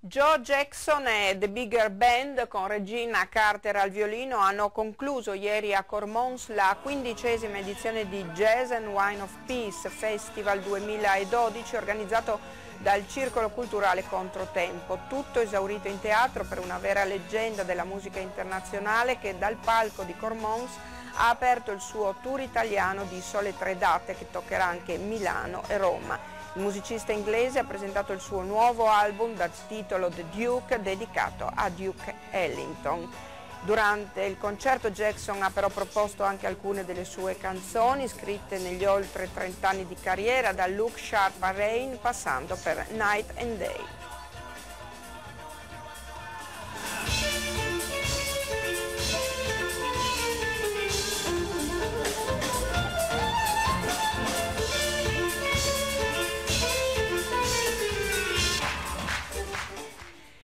Joe Jackson e The Bigger Band con Regina Carter al violino hanno concluso ieri a Cormons la 15ª edizione di Jazz and Wine of Peace Festival 2012 organizzato dal Circolo Culturale Controtempo, tutto esaurito in teatro per una vera leggenda della musica internazionale che dal palco di Cormons ha aperto il suo tour italiano di sole 3 date che toccherà anche Milano e Roma. Il musicista inglese ha presentato il suo nuovo album dal titolo The Duke, dedicato a Duke Ellington. Durante il concerto Jackson ha però proposto anche alcune delle sue canzoni scritte negli oltre 30 anni di carriera, da Look Sharp a Rain passando per Night and Day.